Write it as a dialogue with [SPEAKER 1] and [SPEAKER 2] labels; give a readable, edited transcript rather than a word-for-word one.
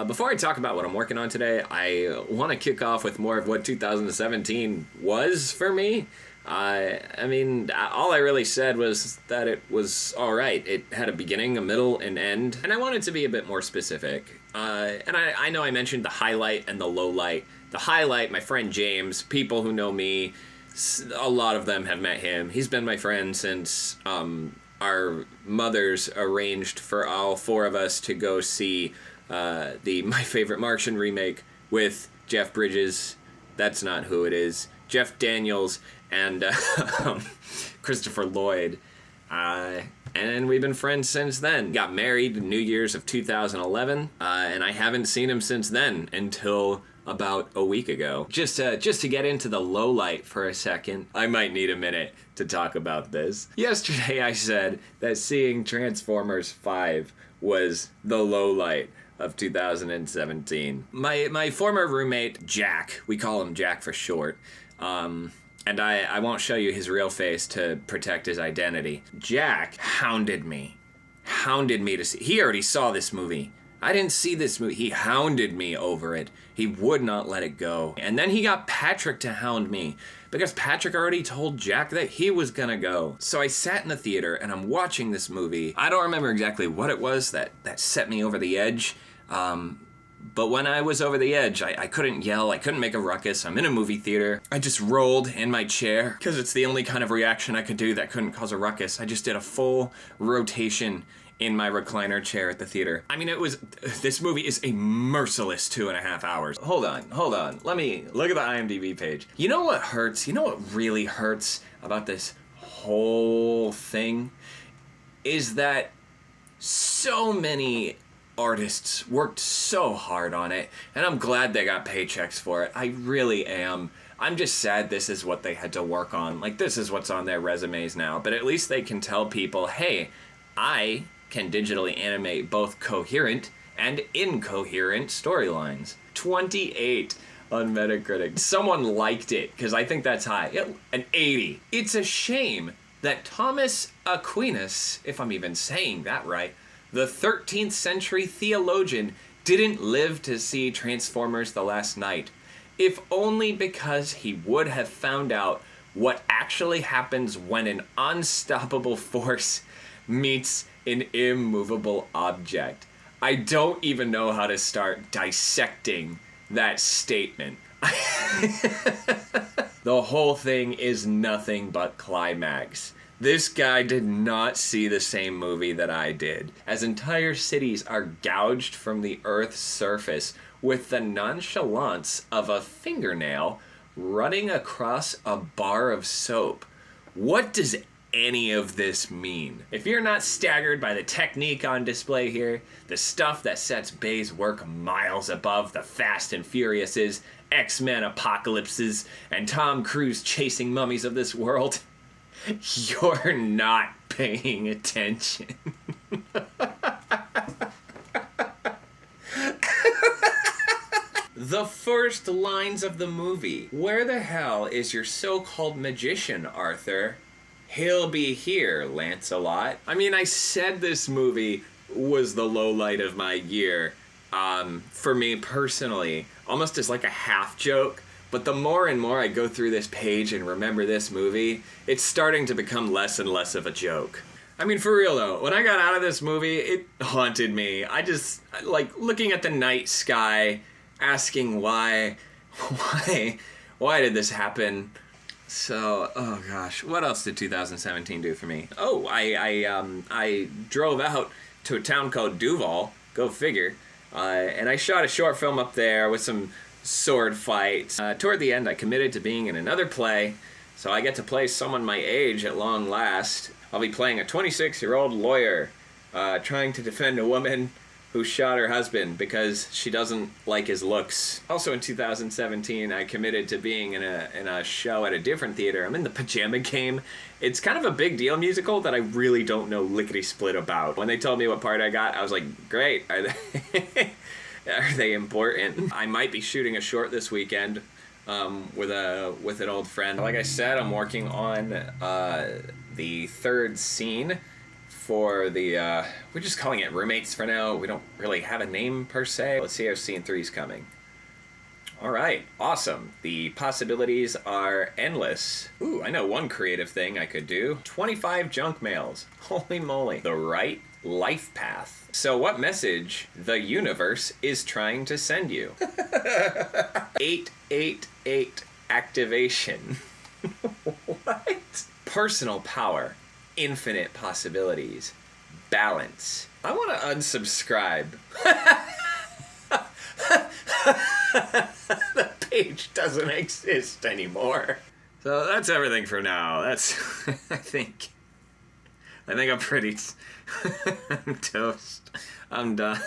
[SPEAKER 1] Before I talk about what I'm working on today, I want to kick off with more of what 2017 was for me. All I really said was that it was alright. It had a beginning, a middle, an end, and I wanted to be a bit more specific. I know I mentioned the highlight and the low light. The highlight, my friend James, people who know me, a lot of them have met him. He's been my friend since our mothers arranged for all four of us to go see the My Favorite Martian remake with Jeff Bridges. That's not who it is. Jeff Daniels and Christopher Lloyd. And we've been friends since then. Got married in New Year's of 2011, and I haven't seen him since then until about a week ago. Just to get into the low light for a second, I might need a minute to talk about this. Yesterday I said that seeing Transformers 5 was the low light of 2017. My former roommate, Jack, we call him Jack for short, and I won't show you his real face to protect his identity. Jack hounded me to see. He already saw this movie. I didn't see this movie. He hounded me over it. He would not let it go. And then he got Patrick to hound me because Patrick already told Jack that he was gonna go. So I sat in the theater and I'm watching this movie. I don't remember exactly what it was that set me over the edge. But when I was over the edge, I couldn't yell, I couldn't make a ruckus. I'm in a movie theater. I just rolled in my chair because it's the only kind of reaction I could do that couldn't cause a ruckus. I just did a full rotation in my recliner chair at the theater. I mean, this movie is a merciless 2.5 hours. Hold on. Let me look at the IMDb page. You know what hurts? You know what really hurts about this whole thing? Is that so many artists worked so hard on it, and I'm glad they got paychecks for it. I really am. I'm just sad this is what they had to work on. Like, this is what's on their resumes now, but at least they can tell people, hey, I can digitally animate both coherent and incoherent storylines. 28 on Metacritic. Someone liked it, because I think that's high. An 80. It's a shame that Thomas Aquinas, if I'm even saying that right, the 13th century theologian, didn't live to see Transformers: The Last Knight. If only because he would have found out what actually happens when an unstoppable force meets an immovable object. I don't even know how to start dissecting that statement. The whole thing is nothing but climax. This guy did not see the same movie that I did, as entire cities are gouged from the Earth's surface with the nonchalance of a fingernail running across a bar of soap. What does any of this mean? If you're not staggered by the technique on display here, the stuff that sets Bay's work miles above the Fast and Furiouses, X-Men apocalypses, and Tom Cruise chasing mummies of this world, you're not paying attention. The first lines of the movie. Where the hell is your so-called magician, Arthur? He'll be here, Lancelot. I mean, I said this movie was the low light of my year, for me personally, almost as like a half joke. But the more and more I go through this page and remember this movie, it's starting to become less and less of a joke. I mean, for real though, when I got out of this movie, it haunted me. I just, like, looking at the night sky, asking why did this happen? So, oh gosh, what else did 2017 do for me? Oh, I drove out to a town called Duval, go figure, and I shot a short film up there with some sword fights. Toward the end, I committed to being in another play, so I get to play someone my age at long last. I'll be playing a 26-year-old lawyer, trying to defend a woman who shot her husband because she doesn't like his looks. Also in 2017, I committed to being in a show at a different theater. I'm in the Pajama Game. It's kind of a big deal musical that I really don't know lickety-split about. When they told me what part I got, I was like, great, are they important? I might be shooting a short this weekend with an old friend. Like I said, I'm working on the third scene for the, we're just calling it roommates for now. We don't really have a name per se. Let's see how scene 3's coming. All right, awesome. The possibilities are endless. Ooh, I know one creative thing I could do. 25 junk mails. Holy moly. The right life path. So what message the universe is trying to send you? 888 activation. What? Personal power. Infinite possibilities. Balance. I want to unsubscribe. The page doesn't exist anymore. So that's everything for now. That's I think I'm pretty I'm toast. I'm done.